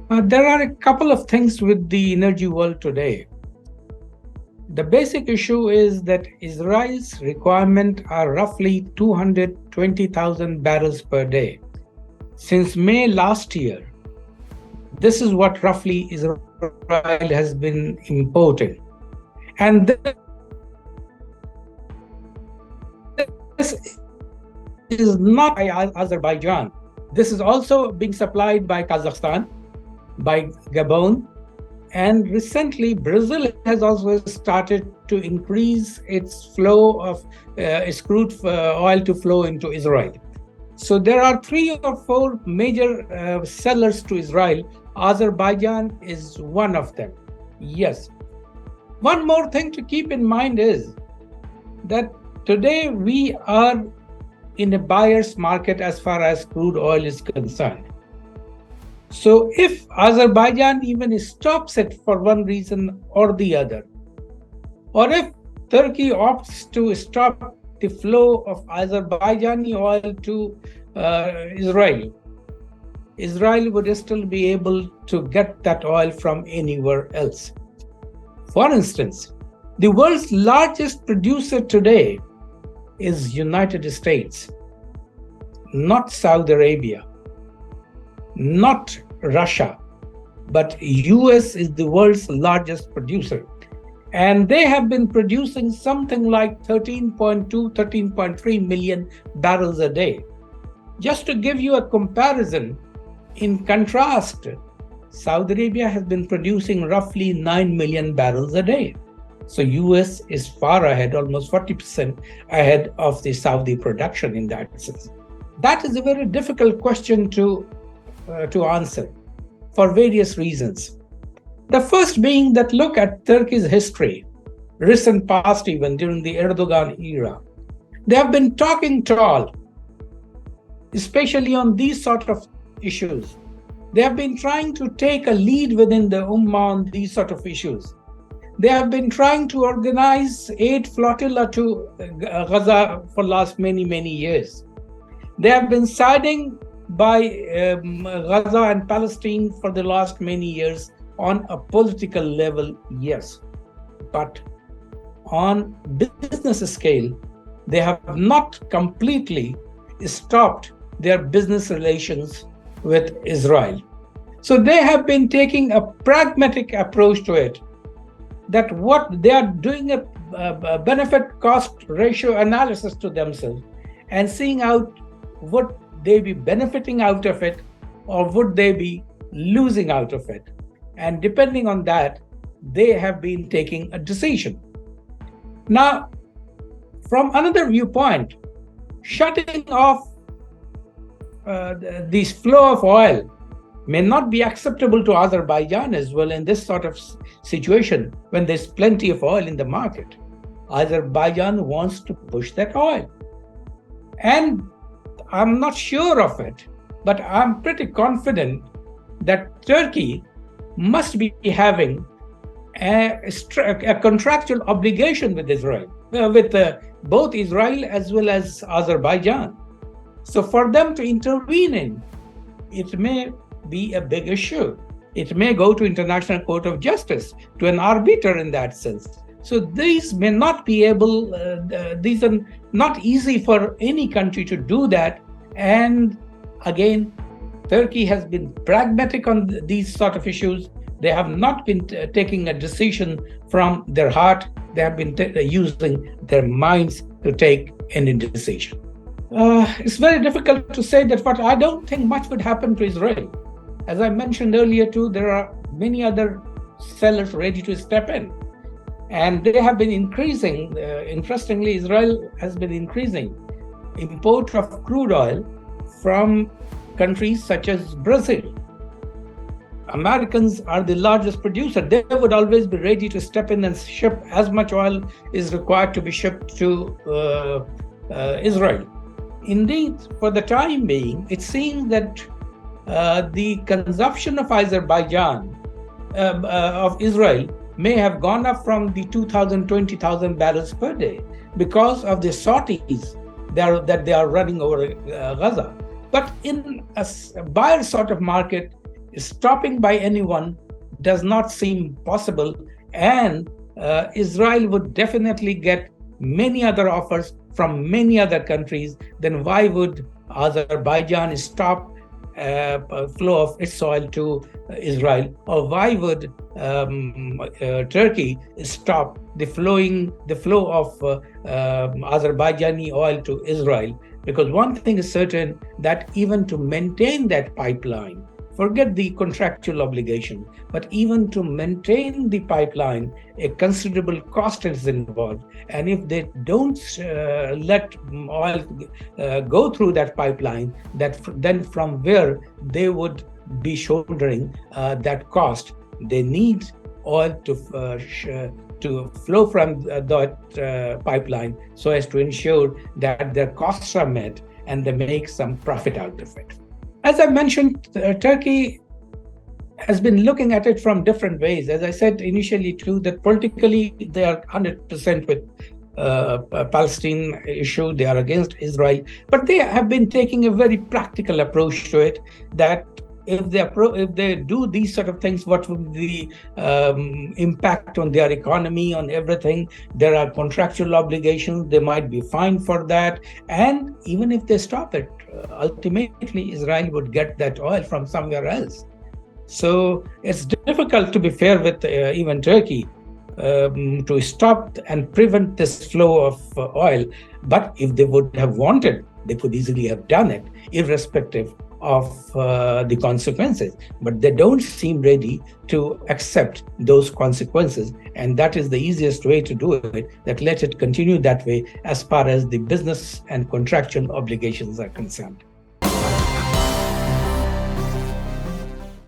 There are a couple of things with the energy world today. The basic issue is that Israel's requirement are roughly 220,000 barrels per day. Since May last year, this is what roughly Israel has been importing. And this is not by Azerbaijan. This is also being supplied by Kazakhstan, by Gabon, and recently Brazil has also started to increase its flow of its crude oil to flow into Israel. So there are three or four major sellers to Israel. Azerbaijan is one of them. Yes. One more thing to keep in mind is that today we are in a buyer's market as far as crude oil is concerned. So if Azerbaijan even stops it for one reason or the other, or if Turkey opts to stop the flow of Azerbaijani oil to Israel, Israel would still be able to get that oil from anywhere else. For instance, the world's largest producer today is United States, not Saudi Arabia, not Russia, but US is the world's largest producer. And they have been producing something like 13.2, 13.3 million barrels a day. Just to give you a comparison, in contrast, Saudi Arabia has been producing roughly 9 million barrels a day. So US is far ahead, almost 40% ahead of the Saudi production in that sense. That is a very difficult question to answer for various reasons. The first being that look at Turkey's history, recent past even during the Erdogan era. They have been talking tall, especially on these sort of issues. They have been trying to take a lead within the Ummah on these sort of issues. They have been trying to organize aid flotilla to Gaza for last many, many years. They have been siding by Gaza and Palestine for the last many years on a political level, yes. But on business scale, they have not completely stopped their business relations with Israel. So they have been taking a pragmatic approach to it, that what they are doing a benefit cost ratio analysis to themselves and seeing out would they be benefiting out of it or would they be losing out of it. And depending on that, they have been taking a decision. Now, from another viewpoint, shutting off this flow of oil may not be acceptable to Azerbaijan as well in this sort of situation when there's plenty of oil in the market. Azerbaijan wants to push that oil. And I'm not sure of it, but I'm pretty confident that Turkey must be having a contractual obligation with Israel, with both Israel as well as Azerbaijan. So for them to intervene in, it may be a big issue. It may go to International Court of Justice, to an arbiter in that sense. So these may not be able, these are not easy for any country to do that. And again, Turkey has been pragmatic on these sort of issues. They have not been taking a decision from their heart. They have been using their minds to take any decision. It's very difficult to say that, but I don't think much would happen to Israel. As I mentioned earlier too, there are many other sellers ready to step in. And they have been increasing. Interestingly, Israel has been increasing import of crude oil from countries such as Brazil. Americans are the largest producer. They would always be ready to step in and ship as much oil is required to be shipped to Israel. Indeed, for the time being, it seems that the consumption of Azerbaijan, of Israel, may have gone up from the 20,000 barrels per day because of the sorties that they are running over Gaza. But in a buyer sort of market, stopping by anyone does not seem possible, and Israel would definitely get many other offers from many other countries. Then why would Azerbaijan stop flow of its oil to Israel, or why would Turkey stop the flow of Azerbaijani oil to Israel? Because one thing is certain, that even to maintain that pipeline, forget the contractual obligation, but even to maintain the pipeline, a considerable cost is involved. And if they don't let oil go through that pipeline, then from where they would be shouldering that cost, they need oil to flow from that pipeline so as to ensure that their costs are met and they make some profit out of it. As I mentioned, Turkey has been looking at it from different ways. As I said initially too, that politically they are 100% with Palestine issue, they are against Israel, but they have been taking a very practical approach to it, that if they do these sort of things, what will be the impact on their economy, on everything? There are contractual obligations, they might be fined for that. And even if they stop it, ultimately Israel would get that oil from somewhere else. So it's difficult, to be fair, with even Turkey to stop and prevent this flow of oil. But if they would have wanted, they could easily have done it, irrespective of the consequences. But they don't seem ready to accept those consequences. And that is the easiest way to do it, that let it continue that way as far as the business and contractual obligations are concerned.